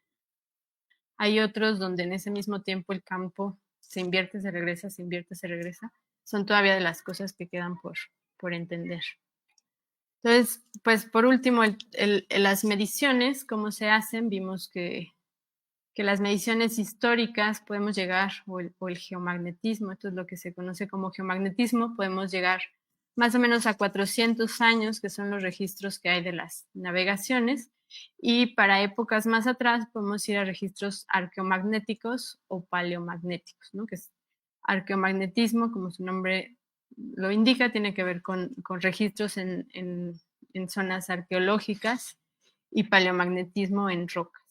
hay otros donde en ese mismo tiempo el campo se invierte, se regresa, se invierte, se regresa. Son todavía de las cosas que quedan por entender. Entonces, pues por último, las mediciones, cómo se hacen, vimos que que las mediciones históricas podemos llegar, o el geomagnetismo, esto es lo que se conoce como geomagnetismo, podemos llegar más o menos a 400 años, que son los registros que hay de las navegaciones, y para épocas más atrás podemos ir a registros arqueomagnéticos o paleomagnéticos, ¿no? Que es arqueomagnetismo, como su nombre lo indica, tiene que ver con registros en zonas arqueológicas, y paleomagnetismo en rocas.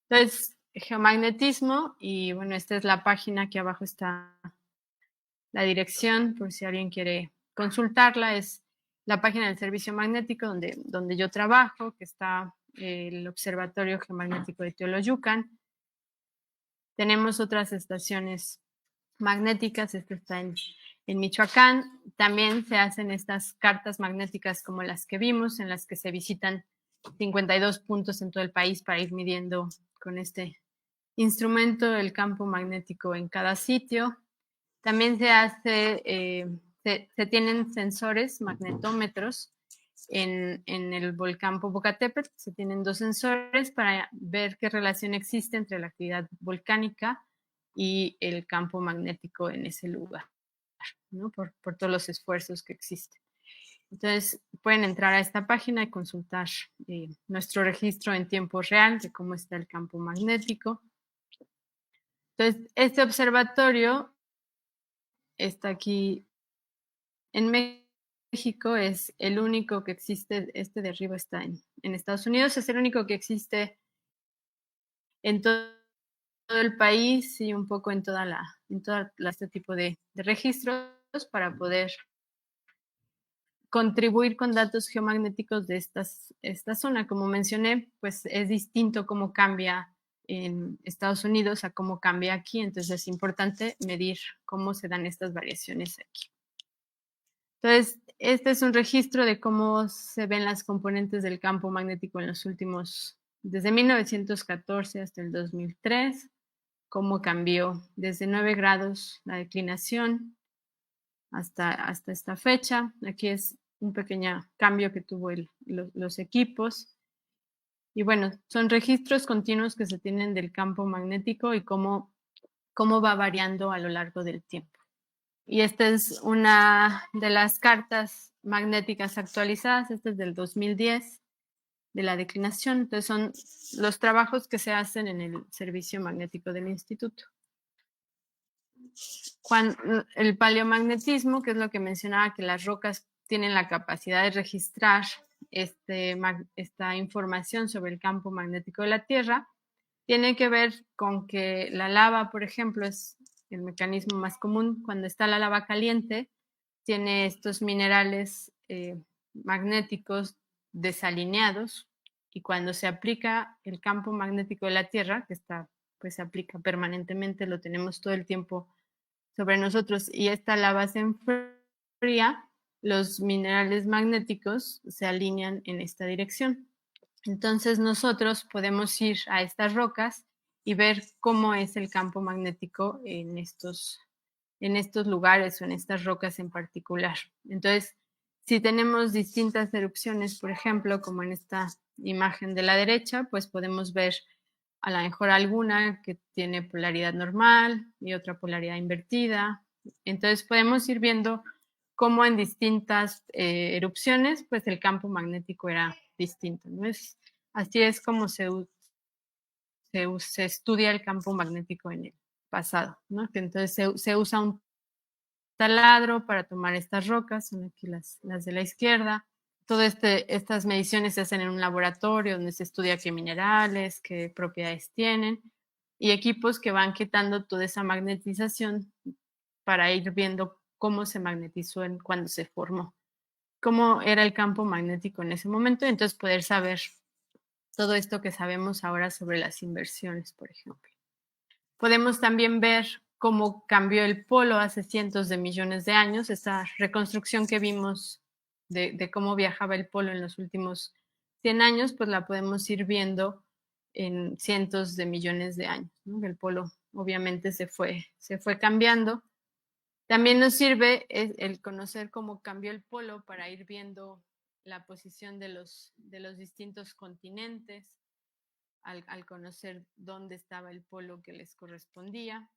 Entonces, geomagnetismo, y bueno, esta es la página, aquí abajo está la dirección, por si alguien quiere consultarla, es la página del Servicio Magnético donde yo trabajo, que está el Observatorio Geomagnético de Teoloyucan. Tenemos otras estaciones magnéticas, esta está en Michoacán. También se hacen estas cartas magnéticas como las que vimos, en las que se visitan 52 puntos en todo el país para ir midiendo con este instrumento el campo magnético en cada sitio. También se hace, se tienen sensores, magnetómetros, en el volcán Popocatépetl. Se tienen 2 sensores para ver qué relación existe entre la actividad volcánica y el campo magnético en ese lugar, ¿no? Por todos los esfuerzos que existen. Entonces, pueden entrar a esta página y consultar nuestro registro en tiempo real de cómo está el campo magnético. Entonces, este observatorio está aquí en México, es el único que existe, este de arriba está en Estados Unidos, es el único que existe en todo el país y un poco en este tipo de registros para poder contribuir con datos geomagnéticos de esta zona. Como mencioné, pues es distinto cómo cambia en Estados Unidos a cómo cambia aquí, entonces es importante medir cómo se dan estas variaciones aquí. Entonces, este es un registro de cómo se ven las componentes del campo magnético en los últimos, desde 1914 hasta el 2003, cómo cambió desde 9 grados la declinación hasta esta fecha. Aquí es un pequeño cambio que tuvo los equipos. Y bueno, son registros continuos que se tienen del campo magnético y cómo va variando a lo largo del tiempo. Y esta es una de las cartas magnéticas actualizadas, esta es del 2010, de la declinación. Entonces son los trabajos que se hacen en el servicio magnético del instituto. El paleomagnetismo, que es lo que mencionaba, que las rocas tienen la capacidad de registrar esta información sobre el campo magnético de la Tierra, tiene que ver con que la lava, por ejemplo, es el mecanismo más común. Cuando está la lava caliente, tiene estos minerales magnéticos desalineados, y cuando se aplica el campo magnético de la Tierra, que pues se aplica permanentemente, lo tenemos todo el tiempo sobre nosotros, y esta lava se enfría, los minerales magnéticos se alinean en esta dirección. Entonces nosotros podemos ir a estas rocas y ver cómo es el campo magnético en estos lugares o en estas rocas en particular. Entonces, si tenemos distintas erupciones, por ejemplo, como en esta imagen de la derecha, pues podemos ver a lo mejor alguna que tiene polaridad normal y otra polaridad invertida. Entonces podemos ir viendo cómo en distintas erupciones, pues el campo magnético era distinto, ¿no? Así es como se estudia el campo magnético en el pasado, ¿no? Que entonces se usa un taladro para tomar estas rocas, son aquí las de la izquierda. Todas estas mediciones se hacen en un laboratorio donde se estudia qué minerales, qué propiedades tienen, y equipos que van quitando toda esa magnetización para ir viendo cómo se magnetizó cuando se formó, cómo era el campo magnético en ese momento, y entonces poder saber todo esto que sabemos ahora sobre las inversiones, por ejemplo. Podemos también ver cómo cambió el polo hace cientos de millones de años, esa reconstrucción que vimos de cómo viajaba el polo en los últimos 100 años, pues la podemos ir viendo en cientos de millones de años, ¿no? El polo obviamente se fue cambiando. También nos sirve el conocer cómo cambió el polo para ir viendo la posición de los distintos continentes. al conocer dónde estaba el polo que les correspondía.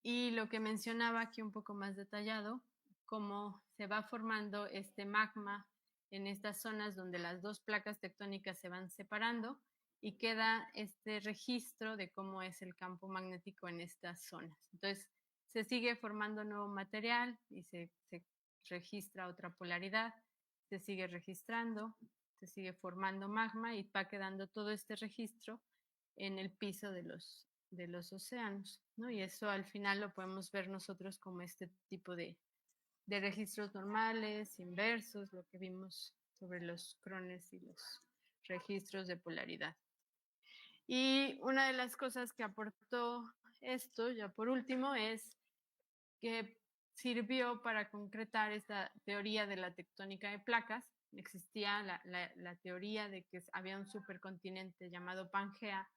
Y lo que mencionaba aquí un poco más detallado, cómo se va formando este magma en estas zonas donde las dos placas tectónicas se van separando y queda este registro de cómo es el campo magnético en estas zonas. Entonces, se sigue formando nuevo material y se registra otra polaridad, se sigue registrando, se sigue formando magma y va quedando todo este registro en el piso de los océanos, ¿no? Y eso al final lo podemos ver nosotros como este tipo de registros normales, inversos, lo que vimos sobre los crones y los registros de polaridad. Y una de las cosas que aportó esto, ya por último, es que sirvió para concretar esta teoría de la tectónica de placas. Existía la teoría de que había un supercontinente llamado Pangea,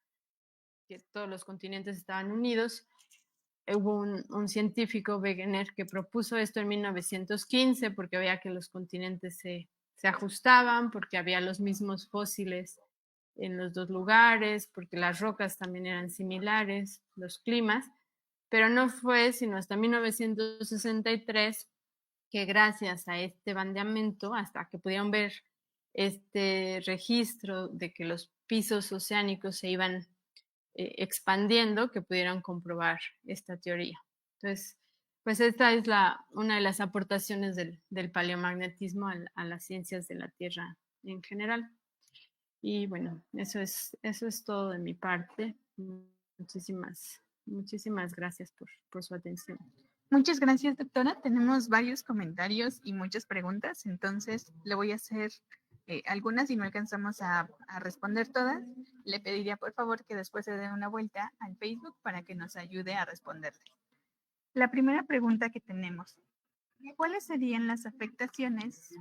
que todos los continentes estaban unidos. Hubo un científico, Wegener, que propuso esto en 1915 porque veía que los continentes se ajustaban, porque había los mismos fósiles en los dos lugares, porque las rocas también eran similares, los climas, pero no fue sino hasta 1963 que gracias a este bandeamiento, hasta que pudieron ver este registro de que los pisos oceánicos se iban expandiendo, que pudieran comprobar esta teoría. Entonces, pues esta es una de las aportaciones del paleomagnetismo a las ciencias de la Tierra en general. Y bueno, eso es todo de mi parte. Muchísimas gracias por su atención. Muchas gracias, doctora. Tenemos varios comentarios y muchas preguntas, entonces le voy a hacer algunas y no alcanzamos a responder todas. Le pediría por favor que después se dé una vuelta al Facebook para que nos ayude a responderle. La primera pregunta que tenemos, ¿cuáles serían las afectaciones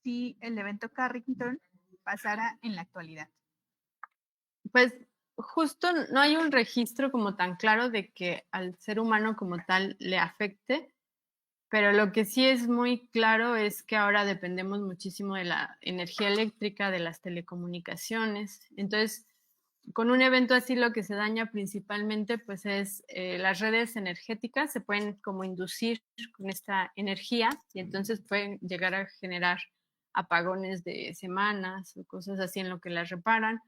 si el evento Carrington pasara en la actualidad? Pues justo no hay un registro como tan claro de que al ser humano como tal le afecte, pero lo que sí es muy claro es que ahora dependemos muchísimo de la energía eléctrica, de las telecomunicaciones. Entonces, con un evento así lo que se daña principalmente pues es las redes energéticas, se pueden como inducir con esta energía y entonces pueden llegar a generar apagones de semanas o cosas así en lo que las reparan,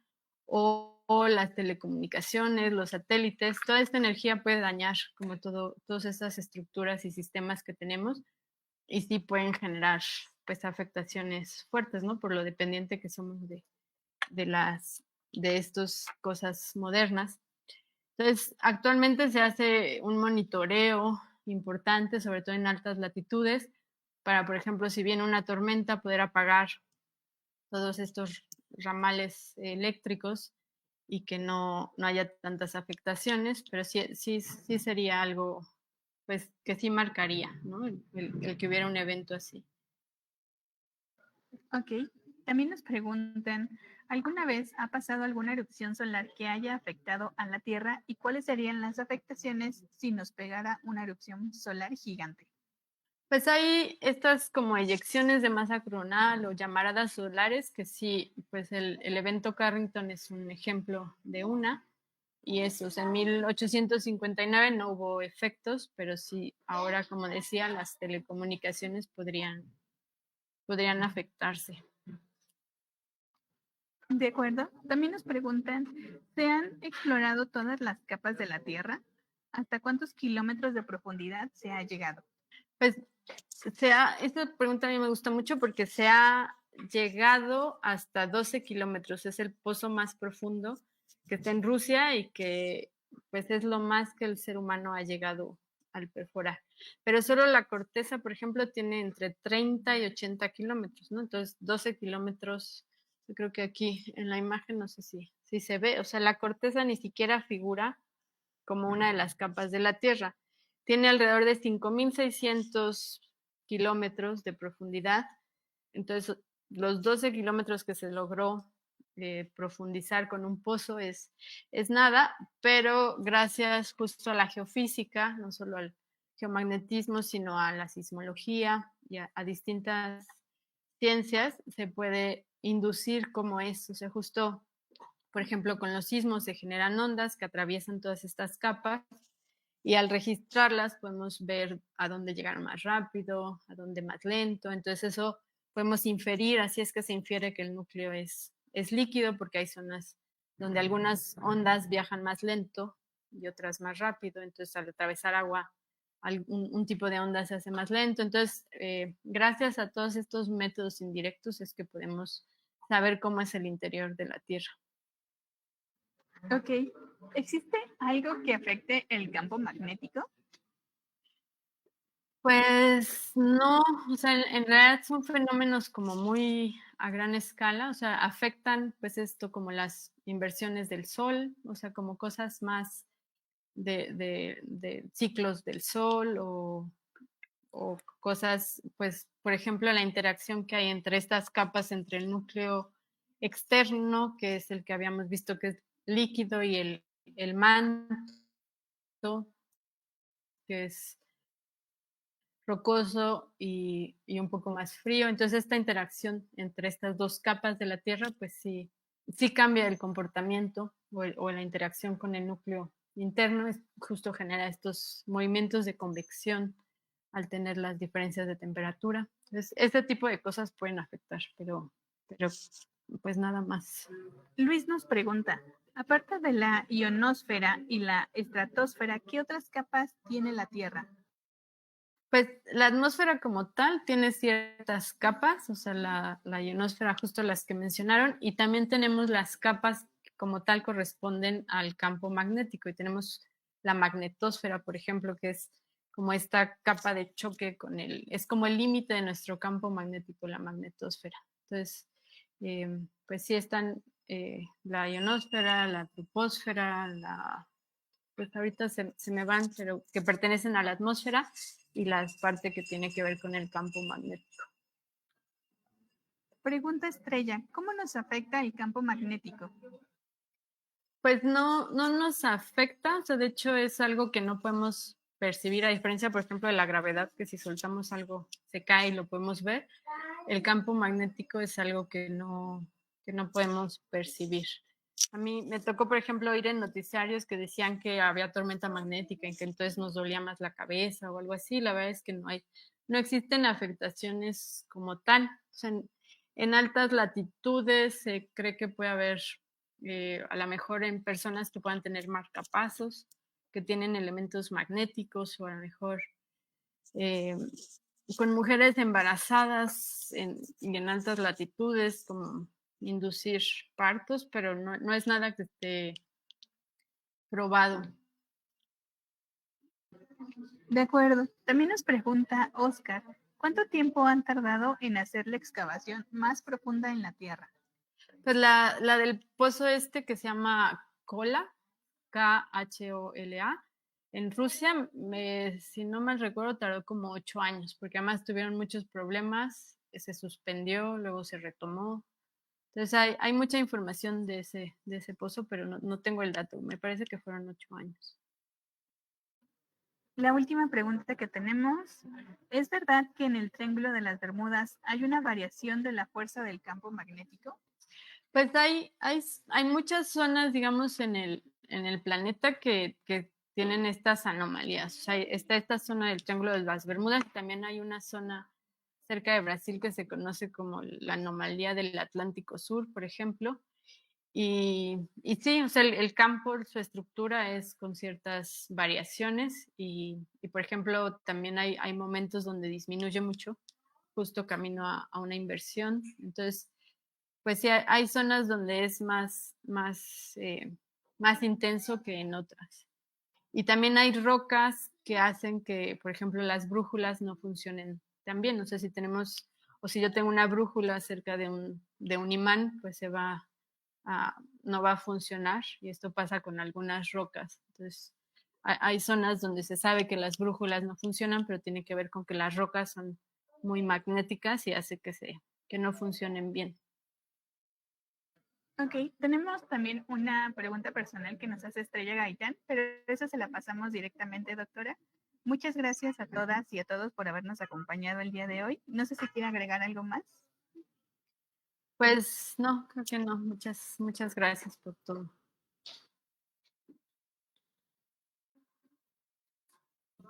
o las telecomunicaciones, los satélites, toda esta energía puede dañar como todas esas estructuras y sistemas que tenemos y sí pueden generar pues afectaciones fuertes, ¿no? Por lo dependiente que somos de estas cosas modernas. Entonces, actualmente se hace un monitoreo importante, sobre todo en altas latitudes, para, por ejemplo, si viene una tormenta, poder apagar todos estos ramales eléctricos y que no haya tantas afectaciones, pero sí sería algo pues que sí marcaría, ¿no? El que hubiera un evento así. Ok, también nos preguntan, ¿alguna vez ha pasado alguna erupción solar que haya afectado a la Tierra y cuáles serían las afectaciones si nos pegara una erupción solar gigante? Pues hay estas como eyecciones de masa coronal o llamaradas solares, que sí, pues el evento Carrington es un ejemplo de una, y eso, en 1859 no hubo efectos, pero sí, ahora, como decía, las telecomunicaciones podrían afectarse. De acuerdo. También nos preguntan, ¿se han explorado todas las capas de la Tierra? ¿Hasta cuántos kilómetros de profundidad se ha llegado? Pues esta pregunta a mí me gusta mucho porque se ha llegado hasta 12 kilómetros, es el pozo más profundo que está en Rusia y que pues es lo más que el ser humano ha llegado al perforar. Pero solo la corteza, por ejemplo, tiene entre 30 y 80 kilómetros, ¿no? Entonces 12 kilómetros, yo creo que aquí en la imagen no sé si se ve, o sea, la corteza ni siquiera figura como una de las capas de la Tierra. Tiene alrededor de 5.600 kilómetros de profundidad. Entonces, los 12 kilómetros que se logró profundizar con un pozo es nada, pero gracias justo a la geofísica, no solo al geomagnetismo, sino a la sismología y a distintas ciencias, se puede inducir cómo es. O sea, justo Por ejemplo, con los sismos se generan ondas que atraviesan todas estas capas y al registrarlas podemos ver a dónde llegaron más rápido, a dónde más lento. Entonces eso podemos inferir, así es que se infiere que el núcleo es líquido porque hay zonas donde algunas ondas viajan más lento y otras más rápido. Entonces al atravesar agua, un tipo de onda se hace más lento. Entonces, gracias a todos estos métodos indirectos es que podemos saber cómo es el interior de la Tierra. Ok. ¿Existe algo que afecte el campo magnético? Pues no, o sea, en realidad son fenómenos como muy a gran escala, o sea, afectan pues esto como las inversiones del sol, o sea, como cosas más de ciclos del sol o cosas, pues, por ejemplo, la interacción que hay entre estas capas, entre el núcleo externo, que es el que habíamos visto que es líquido, y el manto, que es rocoso y un poco más frío. Entonces, esta interacción entre estas dos capas de la Tierra, pues sí cambia el comportamiento o la interacción con el núcleo interno, justo genera estos movimientos de convección al tener las diferencias de temperatura. Entonces, este tipo de cosas pueden afectar, pero pues nada más. Luis nos pregunta, aparte de la ionosfera y la estratosfera, ¿qué otras capas tiene la Tierra? Pues la atmósfera como tal tiene ciertas capas, o sea, la ionosfera, justo las que mencionaron, y también tenemos las capas que como tal corresponden al campo magnético, y tenemos la magnetosfera, por ejemplo, que es como esta capa de choque es como el límite de nuestro campo magnético, la magnetosfera. Entonces, pues sí están la ionosfera, la troposfera, pues ahorita se me van, pero que pertenecen a la atmósfera y la parte que tiene que ver con el campo magnético. Pregunta Estrella, ¿cómo nos afecta el campo magnético? Pues no nos afecta, o sea, de hecho es algo que no podemos percibir, a diferencia, por ejemplo, de la gravedad, que si soltamos algo se cae y lo podemos ver. El campo magnético es algo que no podemos percibir. A mí me tocó, por ejemplo, oír en noticiarios que decían que había tormenta magnética y que entonces nos dolía más la cabeza o algo así. La verdad es que no existen afectaciones como tal. O sea, en altas latitudes se cree que puede haber, a lo mejor en personas que puedan tener marcapasos, que tienen elementos magnéticos, o a lo mejor con mujeres embarazadas y en altas latitudes, como inducir partos, pero no es nada que esté probado. De acuerdo. También nos pregunta Oscar, ¿cuánto tiempo han tardado en hacer la excavación más profunda en la Tierra? Pues la del pozo este que se llama Kola, Khola, en Rusia, si no mal recuerdo, tardó como 8 años, porque además tuvieron muchos problemas, se suspendió, luego se retomó. Entonces hay mucha información de ese pozo, pero no tengo el dato. Me parece que fueron 8 años. La última pregunta que tenemos, ¿es verdad que en el Triángulo de las Bermudas hay una variación de la fuerza del campo magnético? Pues hay muchas zonas, digamos, en el planeta que tienen estas anomalías. O sea, está esta zona del Triángulo de las Bermudas y también hay una zona cerca de Brasil que se conoce como la anomalía del Atlántico Sur, por ejemplo. Y sí, o sea, el campo, su estructura es con ciertas variaciones y por ejemplo, también hay momentos donde disminuye mucho, justo camino a una inversión. Entonces, pues sí, hay zonas donde es más intenso que en otras. Y también hay rocas que hacen que, por ejemplo, las brújulas no funcionen tan bien. No sé si tenemos, o si yo tengo una brújula cerca de un imán, pues no va a funcionar. Y esto pasa con algunas rocas. Entonces, hay zonas donde se sabe que las brújulas no funcionan, pero tiene que ver con que las rocas son muy magnéticas y hace que no funcionen bien. Ok, tenemos también una pregunta personal que nos hace Estrella Gaitán, pero eso se la pasamos directamente, doctora. Muchas gracias a todas y a todos por habernos acompañado el día de hoy. No sé si quiere agregar algo más. Pues no, creo que no. Muchas gracias por todo.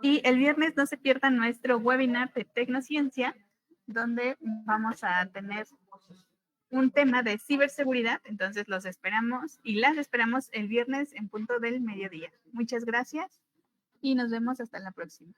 Y el viernes no se pierdan nuestro webinar de Tecnociencia, donde vamos a tener un tema de ciberseguridad. Entonces los esperamos y las esperamos el viernes en punto del mediodía. Muchas gracias y nos vemos hasta la próxima.